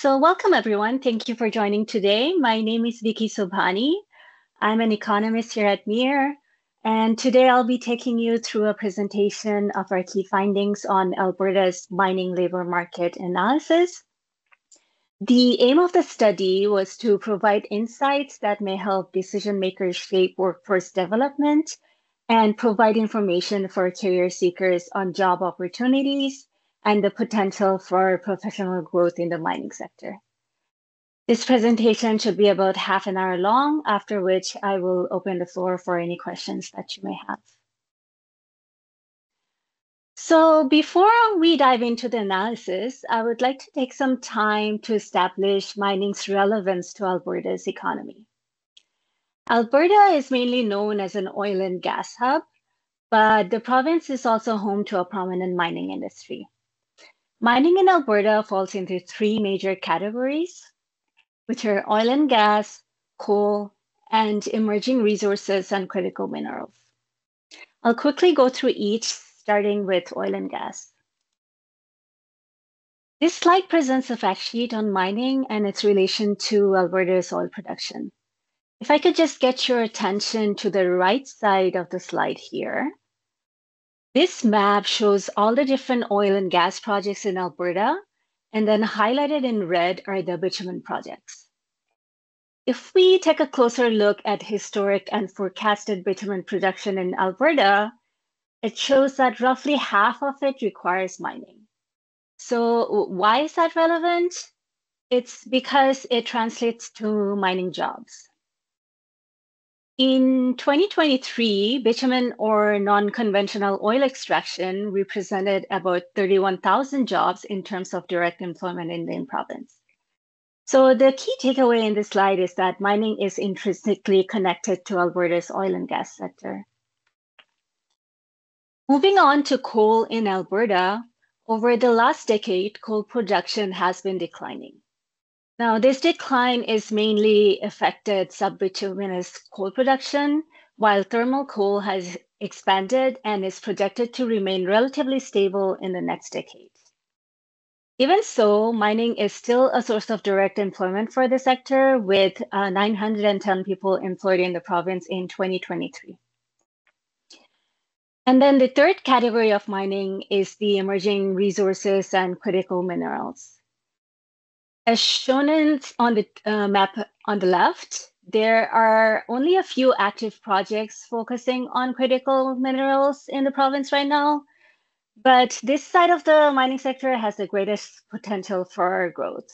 So welcome everyone. Thank you for joining today. My name is Vickey Sobhani. I'm an economist here at MiHR, and today I'll be taking you through a presentation of our key findings on Alberta's mining labor market analysis. The aim of the study was to provide insights that may help decision makers shape workforce development and provide information for career seekers on job opportunities and the potential for professional growth in the mining sector. This presentation should be about half an hour long, after which I will open the floor for any questions that you may have. So before we dive into the analysis, I would like to take some time to establish mining's relevance to Alberta's economy. Alberta is mainly known as an oil and gas hub, but the province is also home to a prominent mining industry. Mining in Alberta falls into three major categories, which are oil and gas, coal, and emerging resources and critical minerals. I'll quickly go through each, starting with oil and gas. This slide presents a fact sheet on mining and its relation to Alberta's oil production. If I could just get your attention to the right side of the slide here. This map shows all the different oil and gas projects in Alberta, and then highlighted in red are the bitumen projects. If we take a closer look at historic and forecasted bitumen production in Alberta, it shows that roughly half of it requires mining. So why is that relevant? It's because it translates to mining jobs. In 2023, bitumen or non-conventional oil extraction represented about 31,000 jobs in terms of direct employment in the province. So the key takeaway in this slide is that mining is intrinsically connected to Alberta's oil and gas sector. Moving on to coal in Alberta, over the last decade, coal production has been declining. Now, this decline is mainly affected subbituminous coal production, while thermal coal has expanded and is projected to remain relatively stable in the next decade. Even so, mining is still a source of direct employment for the sector, with 910 people employed in the province in 2023. And then the third category of mining is the emerging resources and critical minerals. As shown on the map on the left, there are only a few active projects focusing on critical minerals in the province right now, but this side of the mining sector has the greatest potential for growth.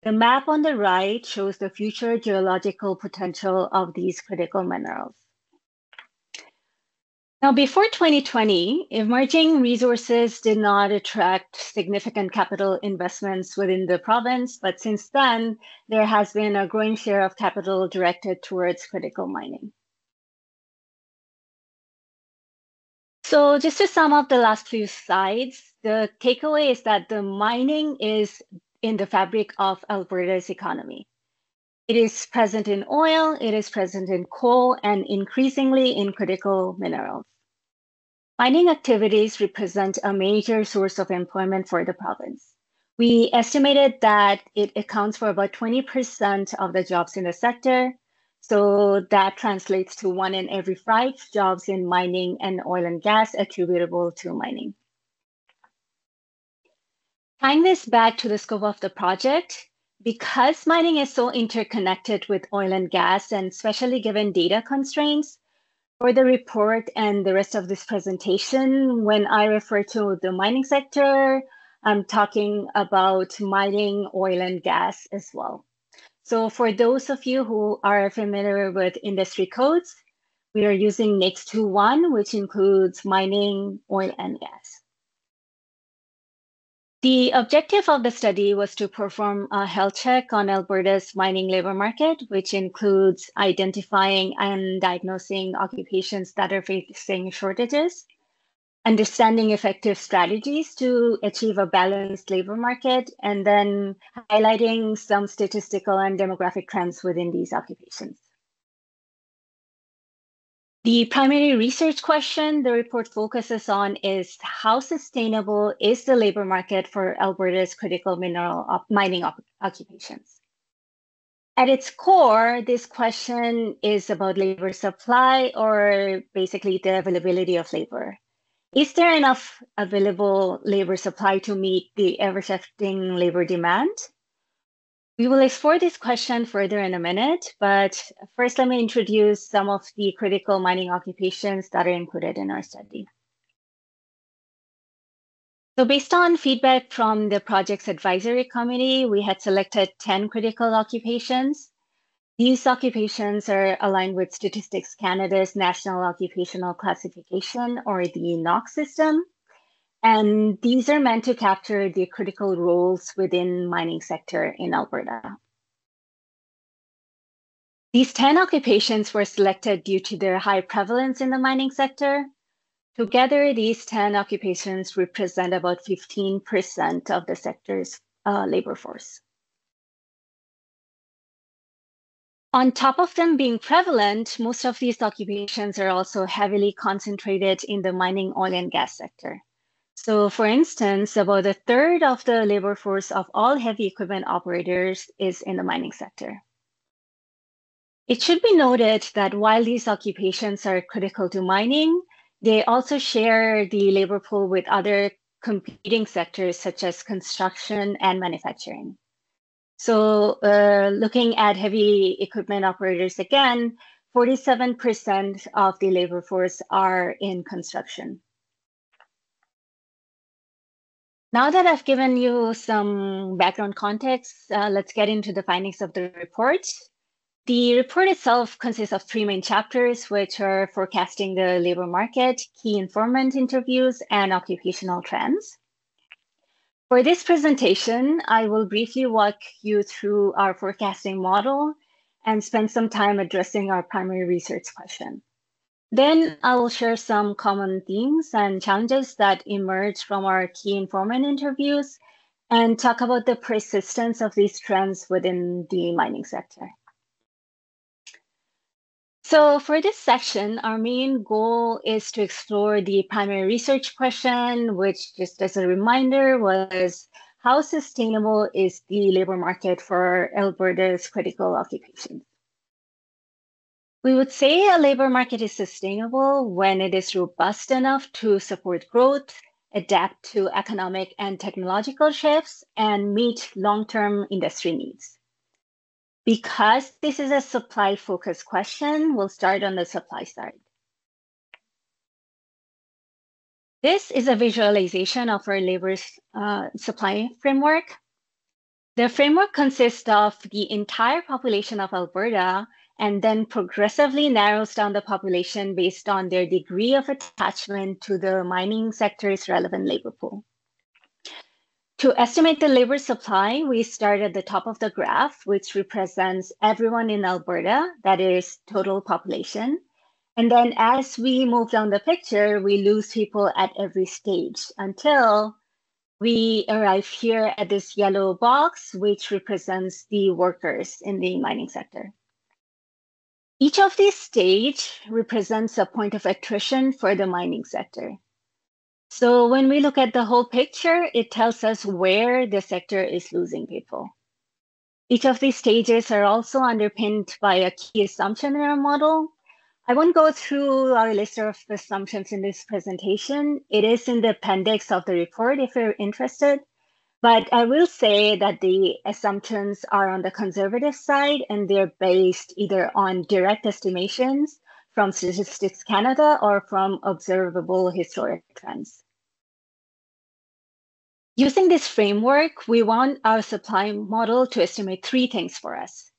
The map on the right shows the future geological potential of these critical minerals. Now, before 2020, emerging resources did not attract significant capital investments within the province, but since then, there has been a growing share of capital directed towards critical mining. So just to sum up the last few slides, the takeaway is that the mining is in the fabric of Alberta's economy. It is present in oil, it is present in coal, and increasingly in critical minerals. Mining activities represent a major source of employment for the province. We estimated that it accounts for about 20% of the jobs in the sector. So that translates to 1 in every 5 jobs in mining and oil and gas attributable to mining. Tying this back to the scope of the project, because mining is so interconnected with oil and gas, and especially given data constraints, for the report and the rest of this presentation, when I refer to the mining sector, I'm talking about mining, oil, and gas as well. So for those of you who are familiar with industry codes, we are using NAICS 2.1, which includes mining, oil, and gas. The objective of the study was to perform a health check on Alberta's mining labor market, which includes identifying and diagnosing occupations that are facing shortages, understanding effective strategies to achieve a balanced labor market, and then highlighting some statistical and demographic trends within these occupations. The primary research question the report focuses on is how sustainable is the labor market for Alberta's critical mineral mining occupations? At its core, this question is about labor supply, or basically the availability of labor. Is there enough available labor supply to meet the ever-shifting labor demand? We will explore this question further in a minute, but first let me introduce some of the critical mining occupations that are included in our study. So based on feedback from the project's advisory committee, we had selected 10 critical occupations. These occupations are aligned with Statistics Canada's National Occupational Classification, or the NOC system. And these are meant to capture the critical roles within mining sector in Alberta. These 10 occupations were selected due to their high prevalence in the mining sector. Together, these 10 occupations represent about 15% of the sector's labor force. On top of them being prevalent, most of these occupations are also heavily concentrated in the mining, oil, and gas sector. So for instance, about a third of the labor force of all heavy equipment operators is in the mining sector. It should be noted that while these occupations are critical to mining, they also share the labor pool with other competing sectors such as construction and manufacturing. So looking at heavy equipment operators again, 47% of the labor force are in construction. Now that I've given you some background context, let's get into the findings of the report. The report itself consists of 3 main chapters, which are forecasting the labor market, key informant interviews, and occupational trends. For this presentation, I will briefly walk you through our forecasting model and spend some time addressing our primary research question. Then I will share some common themes and challenges that emerge from our key informant interviews and talk about the persistence of these trends within the mining sector. So for this section, our main goal is to explore the primary research question, which, just as a reminder, was how sustainable is the labor market for Alberta's critical occupations? We would say a labor market is sustainable when it is robust enough to support growth, adapt to economic and technological shifts, and meet long-term industry needs. Because this is a supply-focused question, we'll start on the supply side. This is a visualization of our labor supply framework. The framework consists of the entire population of Alberta and then progressively narrows down the population based on their degree of attachment to the mining sector's relevant labor pool. To estimate the labor supply, we start at the top of the graph, which represents everyone in Alberta, that is total population. And then as we move down the picture, we lose people at every stage until we arrive here at this yellow box, which represents the workers in the mining sector. Each of these stages represents a point of attrition for the mining sector. So when we look at the whole picture, it tells us where the sector is losing people. Each of these stages are also underpinned by a key assumption in our model. I won't go through our list of assumptions in this presentation. It is in the appendix of the report if you're interested. But I will say that the assumptions are on the conservative side, and they're based either on direct estimations from Statistics Canada or from observable historic trends. Using this framework, we want our supply model to estimate 3 things for us.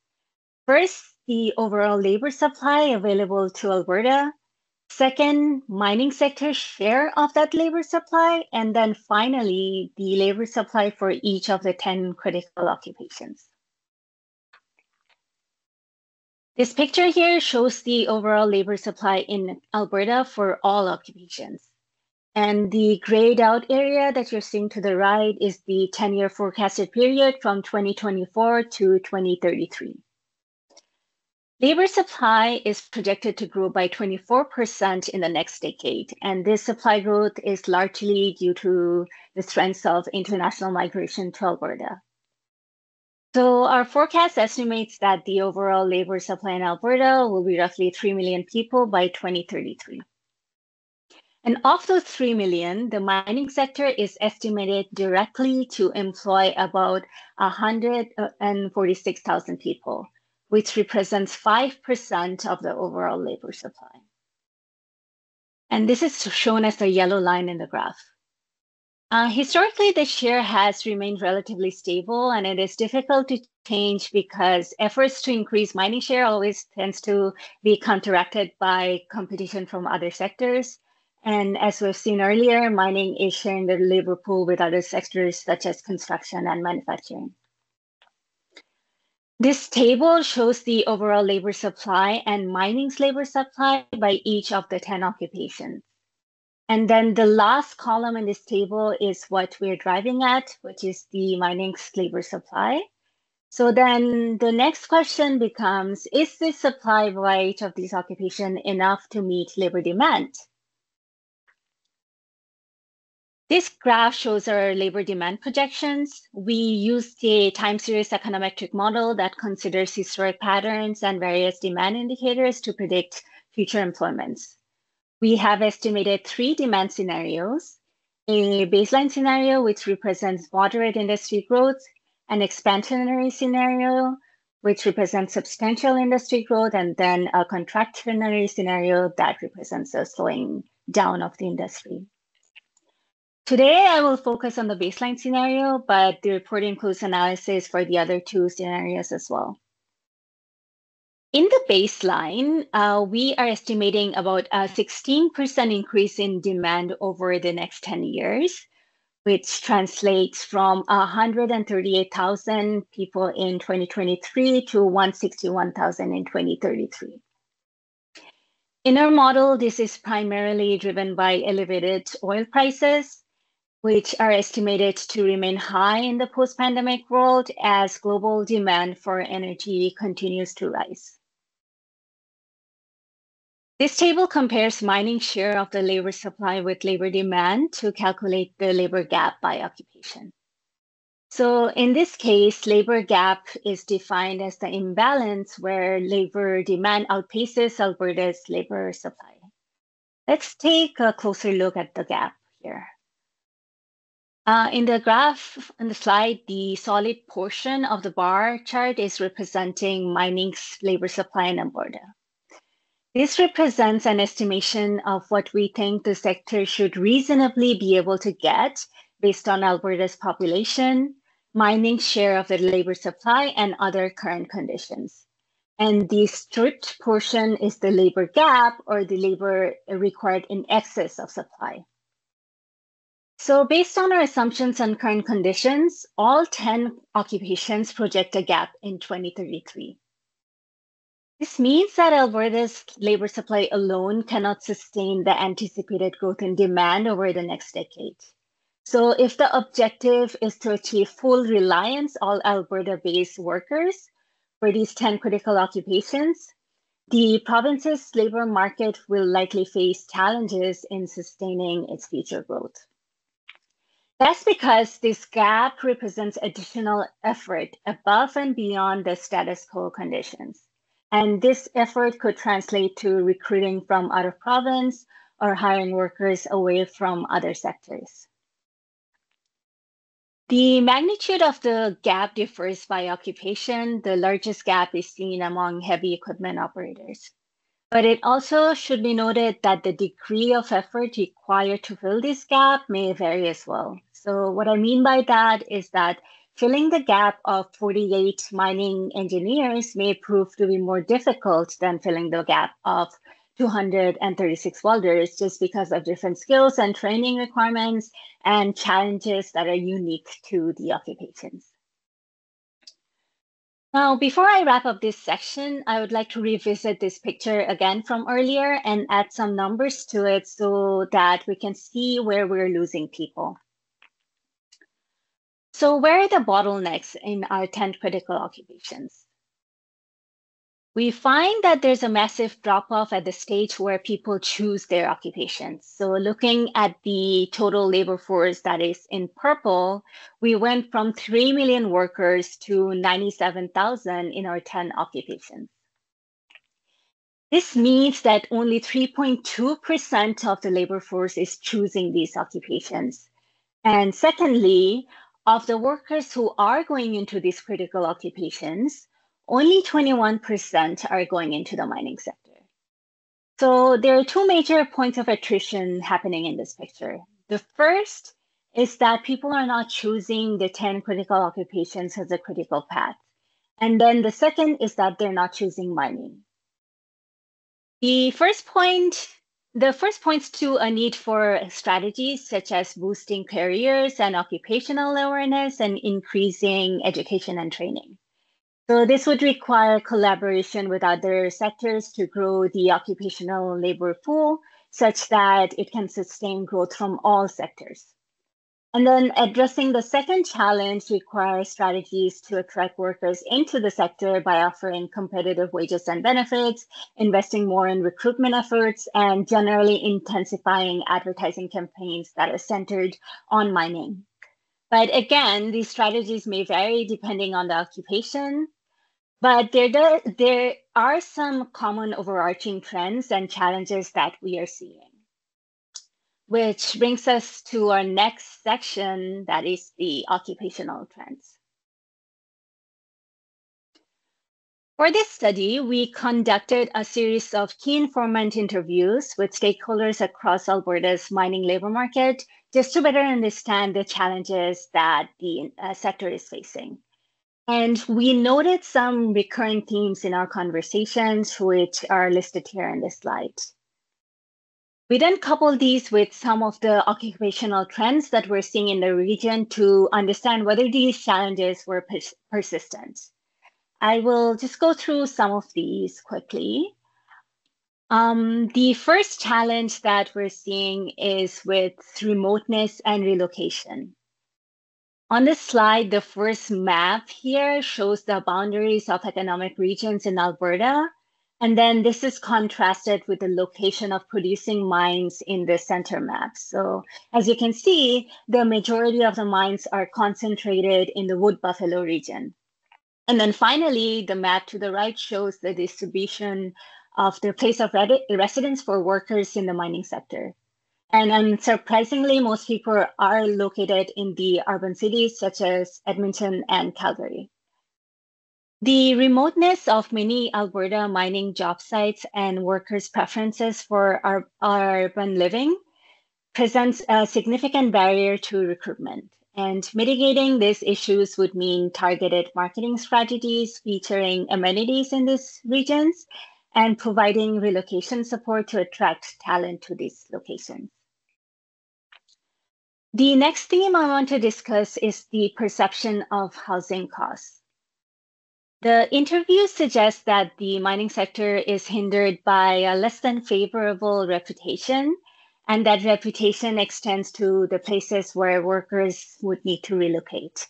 First, the overall labor supply available to Alberta. Second, mining sector share of that labor supply. And then finally, the labor supply for each of the 10 critical occupations. This picture here shows the overall labor supply in Alberta for all occupations. And the grayed out area that you're seeing to the right is the 10-year forecasted period from 2024 to 2033. Labor supply is projected to grow by 24% in the next decade, and this supply growth is largely due to the strength of international migration to Alberta. So our forecast estimates that the overall labor supply in Alberta will be roughly 3 million people by 2033. And of those 3 million, the mining sector is estimated directly to employ about 146,000 people, which represents 5% of the overall labor supply. And this is shown as the yellow line in the graph. Historically, the share has remained relatively stable, and it is difficult to change because efforts to increase mining share always tends to be counteracted by competition from other sectors. And as we've seen earlier, mining is sharing the labor pool with other sectors such as construction and manufacturing. This table shows the overall labor supply and mining's labor supply by each of the 10 occupations. And then the last column in this table is what we're driving at, which is the mining's labor supply. So then the next question becomes, is the supply by each of these occupations enough to meet labor demand? This graph shows our labor demand projections. We used a time series econometric model that considers historic patterns and various demand indicators to predict future employments. We have estimated 3 demand scenarios: a baseline scenario, which represents moderate industry growth, an expansionary scenario, which represents substantial industry growth, and then a contractionary scenario that represents a slowing down of the industry. Today, I will focus on the baseline scenario, but the report includes analysis for the other 2 scenarios as well. In the baseline, we are estimating about a 16% increase in demand over the next 10 years, which translates from 138,000 people in 2023 to 161,000 in 2033. In our model, this is primarily driven by elevated oil prices, which are estimated to remain high in the post-pandemic world as global demand for energy continues to rise. This table compares mining share of the labor supply with labor demand to calculate the labor gap by occupation. So in this case, labor gap is defined as the imbalance where labor demand outpaces Alberta's labor supply. Let's take a closer look at the gap here. In the graph on the slide, the solid portion of the bar chart is representing mining's labor supply in Alberta. This represents an estimation of what we think the sector should reasonably be able to get based on Alberta's population, mining's share of the labor supply, and other current conditions. And the stripped portion is the labor gap, or the labor required in excess of supply. So based on our assumptions on current conditions, all 10 occupations project a gap in 2033. This means that Alberta's labor supply alone cannot sustain the anticipated growth in demand over the next decade. So if the objective is to achieve full reliance on Alberta-based workers for these 10 critical occupations, the province's labor market will likely face challenges in sustaining its future growth. That's because this gap represents additional effort above and beyond the status quo conditions. And this effort could translate to recruiting from out of province or hiring workers away from other sectors. The magnitude of the gap differs by occupation. The largest gap is seen among heavy equipment operators. But it also should be noted that the degree of effort required to fill this gap may vary as well. So what I mean by that is that filling the gap of 48 mining engineers may prove to be more difficult than filling the gap of 236 welders, just because of different skills and training requirements and challenges that are unique to the occupations. Now, before I wrap up this section, I would like to revisit this picture again from earlier and add some numbers to it so that we can see where we're losing people. So where are the bottlenecks in our 10 critical occupations? We find that there's a massive drop-off at the stage where people choose their occupations. So looking at the total labor force that is in purple, we went from 3 million workers to 97,000 in our 10 occupations. This means that only 3.2% of the labor force is choosing these occupations. And secondly, of the workers who are going into these critical occupations, only 21% are going into the mining sector. So there are two major points of attrition happening in this picture. The first is that people are not choosing the 10 critical occupations as a critical path. And then the second is that they're not choosing mining. The first points to a need for strategies such as boosting careers and occupational awareness and increasing education and training. So this would require collaboration with other sectors to grow the occupational labor pool such that it can sustain growth from all sectors. And then addressing the second challenge requires strategies to attract workers into the sector by offering competitive wages and benefits, investing more in recruitment efforts, and generally intensifying advertising campaigns that are centered on mining. But again, these strategies may vary depending on the occupation, but there are some common overarching trends and challenges that we are seeing. Which brings us to our next section, that is the occupational trends. For this study, we conducted a series of key informant interviews with stakeholders across Alberta's mining labor market, just to better understand the challenges that the sector is facing. And we noted some recurring themes in our conversations, which are listed here in this slide. We then coupled these with some of the occupational trends that we're seeing in the region to understand whether these challenges were persistent. I will just go through some of these quickly. The first challenge that we're seeing is with remoteness and relocation. On this slide, the first map here shows the boundaries of economic regions in Alberta. And then this is contrasted with the location of producing mines in the center map. So as you can see, the majority of the mines are concentrated in the Wood Buffalo region. And then finally, the map to the right shows the distribution of the place of residence for workers in the mining sector. And unsurprisingly, most people are located in the urban cities such as Edmonton and Calgary. The remoteness of many Alberta mining job sites and workers' preferences for urban living presents a significant barrier to recruitment. And mitigating these issues would mean targeted marketing strategies featuring amenities in these regions and providing relocation support to attract talent to these locations. The next theme I want to discuss is the perception of housing costs. The interview suggests that the mining sector is hindered by a less than favorable reputation, and that reputation extends to the places where workers would need to relocate.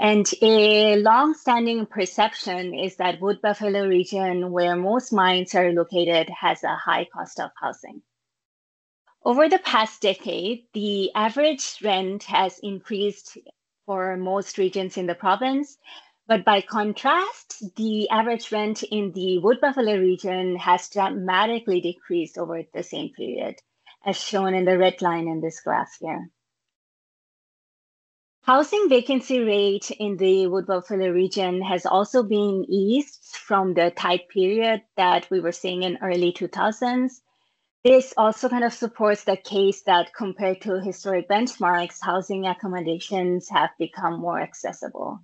And a long-standing perception is that Wood Buffalo region, where most mines are located, has a high cost of housing. Over the past decade, the average rent has increased for most regions in the province. But by contrast, the average rent in the Wood Buffalo region has dramatically decreased over the same period, as shown in the red line in this graph here. Housing vacancy rate in the Wood Buffalo region has also been eased from the tight period that we were seeing in early 2000s. This also kind of supports the case that compared to historic benchmarks, housing accommodations have become more accessible.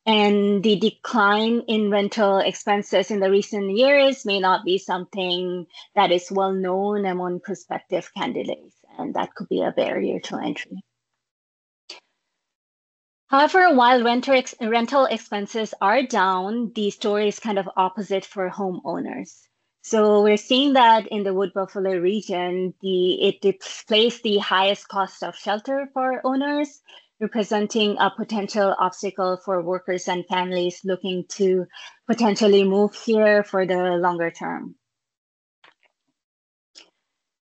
And the decline in rental expenses in the recent years may not be something that is well known among prospective candidates, and that could be a barrier to entry. However, while rental expenses are down, the story is kind of opposite for homeowners. So we're seeing that in the Wood Buffalo region, it displays the highest cost of shelter for owners, representing a potential obstacle for workers and families looking to potentially move here for the longer term.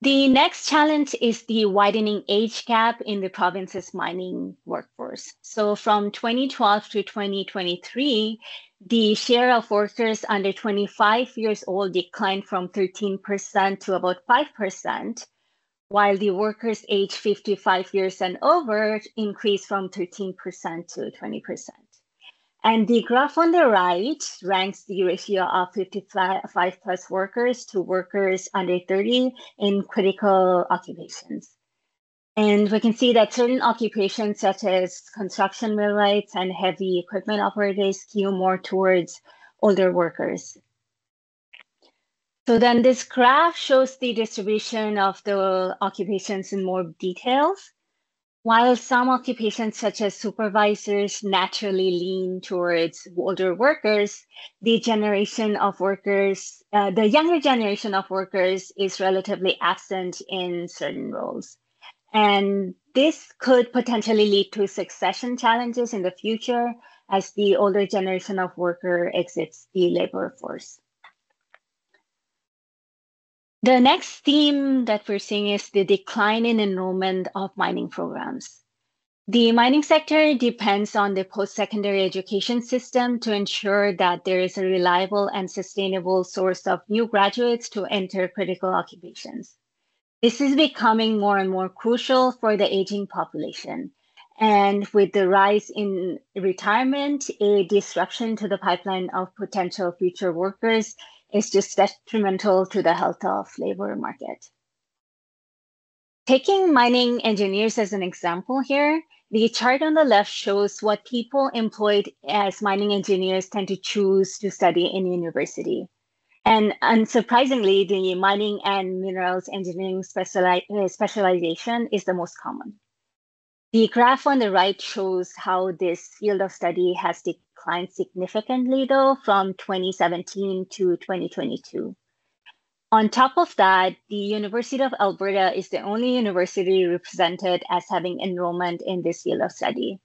The next challenge is the widening age gap in the province's mining workforce. So from 2012 to 2023, the share of workers under 25 years old declined from 13% to about 5%, while the workers aged 55 years and over increased from 13% to 20%. And the graph on the right ranks the ratio of 55 plus workers to workers under 30 in critical occupations. And we can see that certain occupations such as construction millwrights and heavy equipment operators skew more towards older workers. So then this graph shows the distribution of the occupations in more details. While some occupations, such as supervisors, naturally lean towards older workers, the generation of workers, the younger generation of workers is relatively absent in certain roles. And this could potentially lead to succession challenges in the future as the older generation of worker exits the labor force. The next theme that we're seeing is the decline in enrollment of mining programs. The mining sector depends on the post-secondary education system to ensure that there is a reliable and sustainable source of new graduates to enter critical occupations. This is becoming more and more crucial for the aging population. And with the rise in retirement, a disruption to the pipeline of potential future workers is just detrimental to the health of labor market. Taking mining engineers as an example here, the chart on the left shows what people employed as mining engineers tend to choose to study in university. And unsurprisingly, the mining and minerals engineering specialization is the most common. The graph on the right shows how this field of study has declined significantly, though, from 2017 to 2022. On top of that, the University of Alberta is the only university represented as having enrollment in this field of study.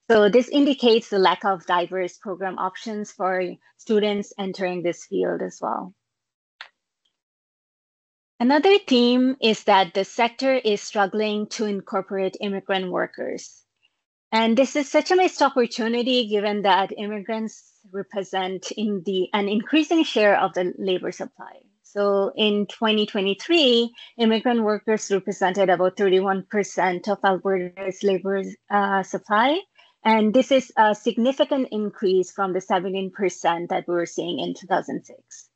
So this indicates the lack of diverse program options for students entering this field as well. Another theme is that the sector is struggling to incorporate immigrant workers. And this is such a missed opportunity given that immigrants represent an increasing share of the labor supply. So in 2023, immigrant workers represented about 31% of Alberta's labor supply. And this is a significant increase from the 17% that we were seeing in 2006.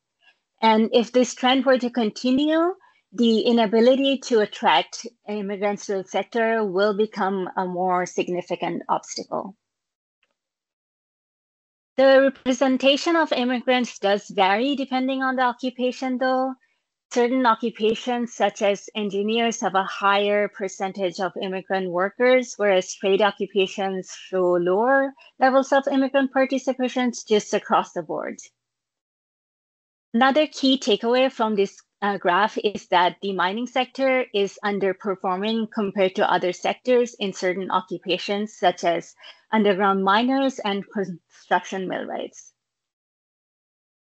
And if this trend were to continue, the inability to attract immigrants to the sector will become a more significant obstacle. The representation of immigrants does vary depending on the occupation, though. Certain occupations, such as engineers, have a higher percentage of immigrant workers, whereas trade occupations show lower levels of immigrant participation just across the board. Another key takeaway from this graph is that the mining sector is underperforming compared to other sectors in certain occupations, such as underground miners and construction millwrights.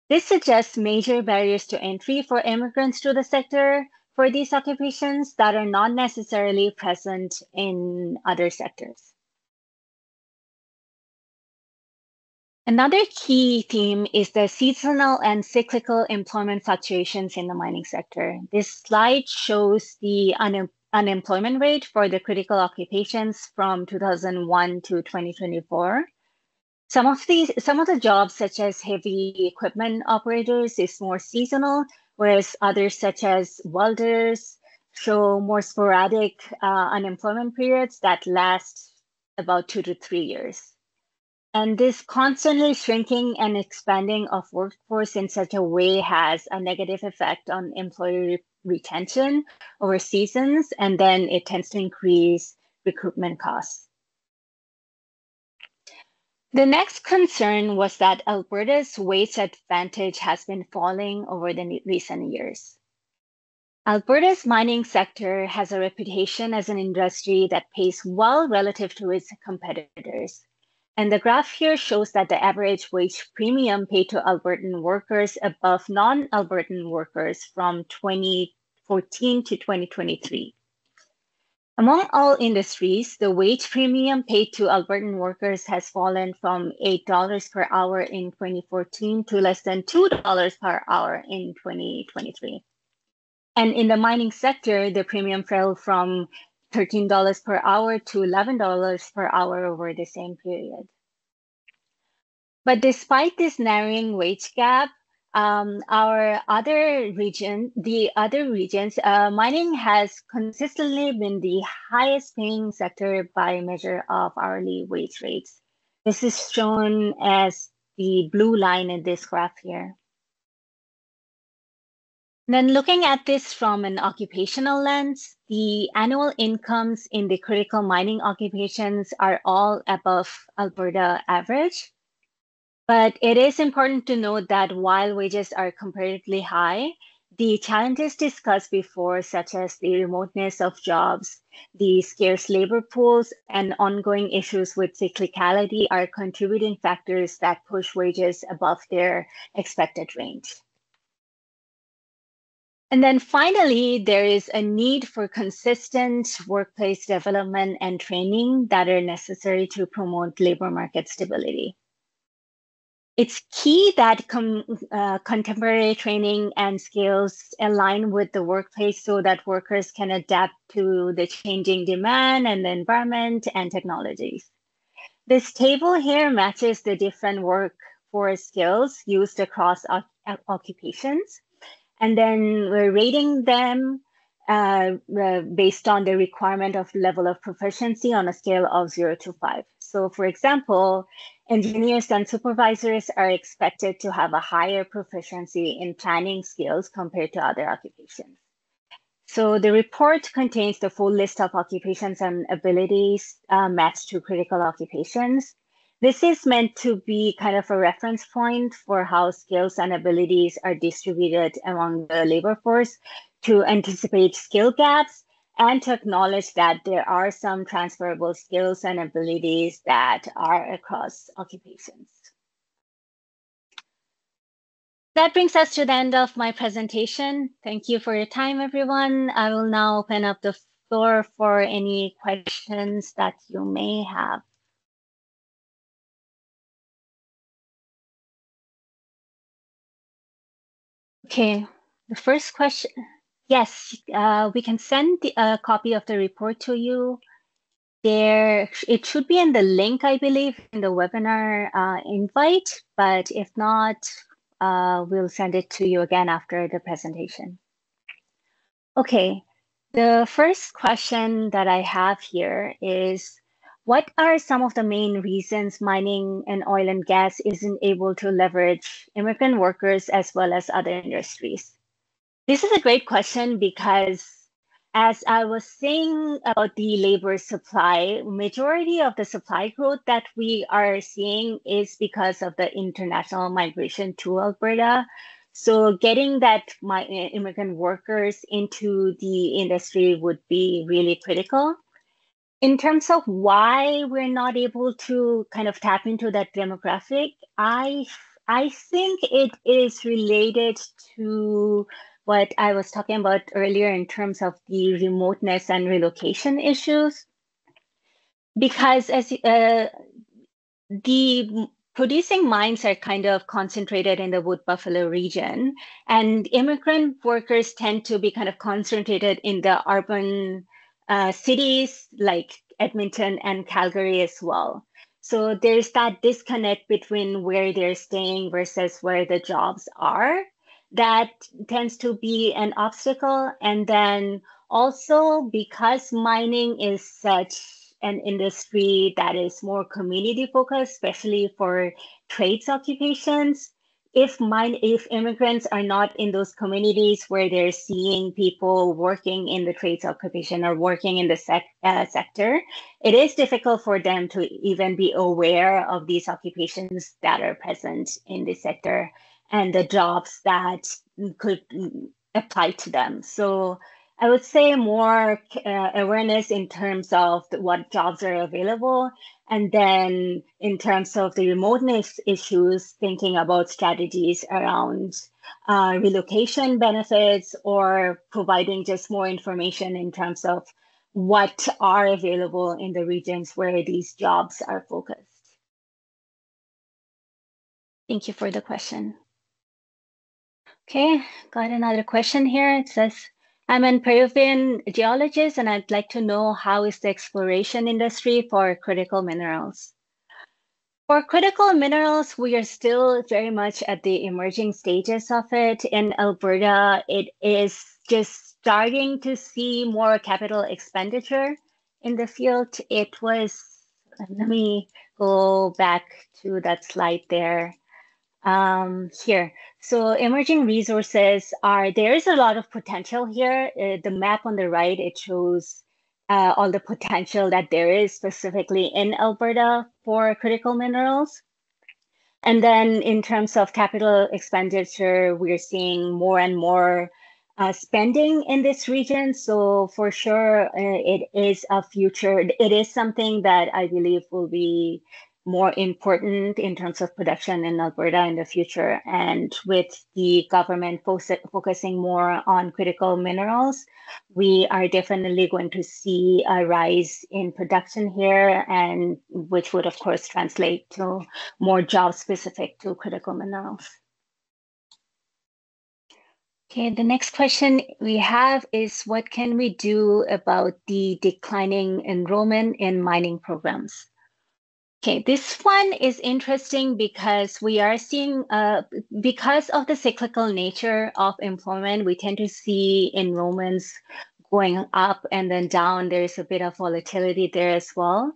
This suggests major barriers to entry for immigrants to the sector for these occupations that are not necessarily present in other sectors. Another key theme is the seasonal and cyclical employment fluctuations in the mining sector. This slide shows the unemployment rate for the critical occupations from 2001 to 2024. Some of the jobs, such as heavy equipment operators, is more seasonal, whereas others, such as welders, show more sporadic unemployment periods that last about 2 to 3 years. And this constantly shrinking and expanding of workforce in such a way has a negative effect on employee retention over seasons, and then it tends to increase recruitment costs. The next concern was that Alberta's wage advantage has been falling over the recent years. Alberta's mining sector has a reputation as an industry that pays well relative to its competitors. And the graph here shows that the average wage premium paid to Albertan workers above non-Albertan workers from 2014 to 2023. Among all industries, the wage premium paid to Albertan workers has fallen from $8 per hour in 2014 to less than $2 per hour in 2023. And in the mining sector, the premium fell from $13 per hour to $11 per hour over the same period. But despite this narrowing wage gap, the other regions, mining has consistently been the highest paying sector by measure of hourly wage rates. This is shown as the blue line in this graph here. Then looking at this from an occupational lens, the annual incomes in the critical mining occupations are all above Alberta average. But it is important to note that while wages are comparatively high, the challenges discussed before, such as the remoteness of jobs, the scarce labor pools, and ongoing issues with cyclicality are contributing factors that push wages above their expected range. And then finally, there is a need for consistent workplace development and training that are necessary to promote labor market stability. It's key that contemporary training and skills align with the workplace so that workers can adapt to the changing demand and the environment and technologies. This table here matches the different workforce skills used across occupations. And then we're rating them based on the requirement of level of proficiency on a scale of 0 to 5. So for example, engineers and supervisors are expected to have a higher proficiency in planning skills compared to other occupations. So the report contains the full list of occupations and abilities matched to critical occupations. This is meant to be kind of a reference point for how skills and abilities are distributed among the labor force to anticipate skill gaps and to acknowledge that there are some transferable skills and abilities that are across occupations. That brings us to the end of my presentation. Thank you for your time, everyone. I will now open up the floor for any questions that you may have. Okay, the first question. Yes, we can send a copy of the report to you. It should be in the link, I believe, in the webinar invite, but if not, we'll send it to you again after the presentation. Okay, the first question that I have here is, what are some of the main reasons mining and oil and gas isn't able to leverage immigrant workers as well as other industries? This is a great question because as I was saying about the labor supply, majority of the supply growth that we are seeing is because of the international migration to Alberta. So getting that immigrant workers into the industry would be really critical. In terms of why we're not able to kind of tap into that demographic, I think it is related to what I was talking about earlier in terms of the remoteness and relocation issues. Because as the producing mines are kind of concentrated in the Wood Buffalo region, and immigrant workers tend to be kind of concentrated in the urban cities like Edmonton and Calgary as well. So there's that disconnect between where they're staying versus where the jobs are. That tends to be an obstacle. And then also because mining is such an industry that is more community focused, especially for trades occupations, if immigrants are not in those communities where they're seeing people working in the trades occupation or working in the sector, it is difficult for them to even be aware of these occupations that are present in the sector and the jobs that could apply to them. So I would say more awareness in terms of what jobs are available. And then in terms of the remoteness issues, thinking about strategies around relocation benefits or providing just more information in terms of what are available in the regions where these jobs are focused. Thank you for the question. Okay, got another question here. It says, I'm a Peruvian geologist and I'd like to know how is the exploration industry for critical minerals? For critical minerals, we are still very much at the emerging stages of it. In Alberta, it is just starting to see more capital expenditure in the field. It was, let me go back to that slide there. Here. So emerging resources there is a lot of potential here. The map on the right, it shows all the potential that there is specifically in Alberta for critical minerals. And then in terms of capital expenditure, we're seeing more and more spending in this region. So for sure, it is a future. It is something that I believe will be more important in terms of production in Alberta in the future. And with the government focusing more on critical minerals, we are definitely going to see a rise in production here, and which would of course translate to more jobs specific to critical minerals. Okay, the next question we have is what can we do about the declining enrollment in mining programs? Okay, this one is interesting because we are seeing, because of the cyclical nature of employment, we tend to see enrollments going up and then down. There's a bit of volatility there as well.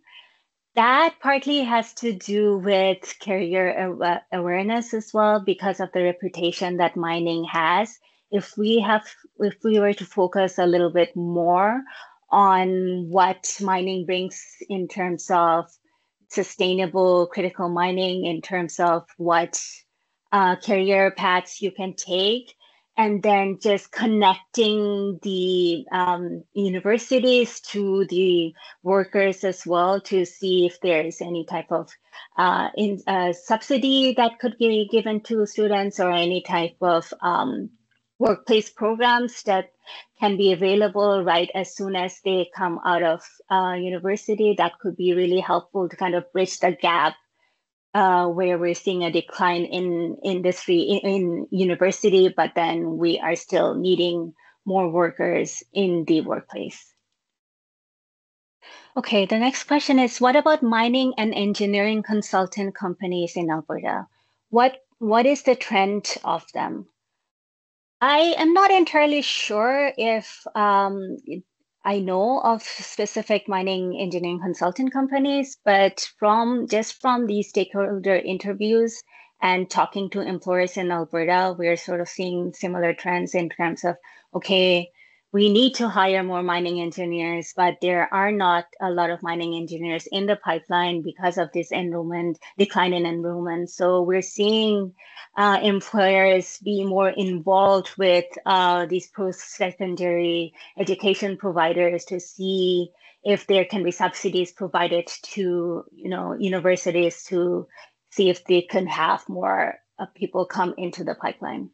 That partly has to do with career awareness as well, because of the reputation that mining has. If we were to focus a little bit more on what mining brings in terms of sustainable critical mining, in terms of what career paths you can take, and then just connecting the universities to the workers as well to see if there's any type of subsidy that could be given to students or any type of workplace programs that can be available right as soon as they come out of university. That could be really helpful to kind of bridge the gap where we're seeing a decline in industry in university, but then we are still needing more workers in the workplace. Okay, the next question is, what about mining and engineering consultant companies in Alberta? What is the trend of them? I am not entirely sure if I know of specific mining engineering consultant companies, but from the stakeholder interviews and talking to employers in Alberta, we're sort of seeing similar trends in terms of, okay, we need to hire more mining engineers, but there are not a lot of mining engineers in the pipeline because of this decline in enrollment. So we're seeing employers be more involved with these post-secondary education providers to see if there can be subsidies provided to universities to see if they can have more people come into the pipeline.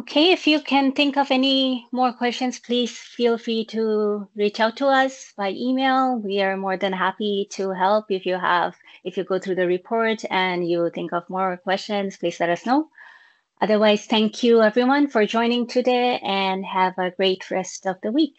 Okay, if you can think of any more questions, please feel free to reach out to us by email. We are more than happy to help. If you go through the report and you think of more questions, please let us know. Otherwise, thank you everyone for joining today and have a great rest of the week.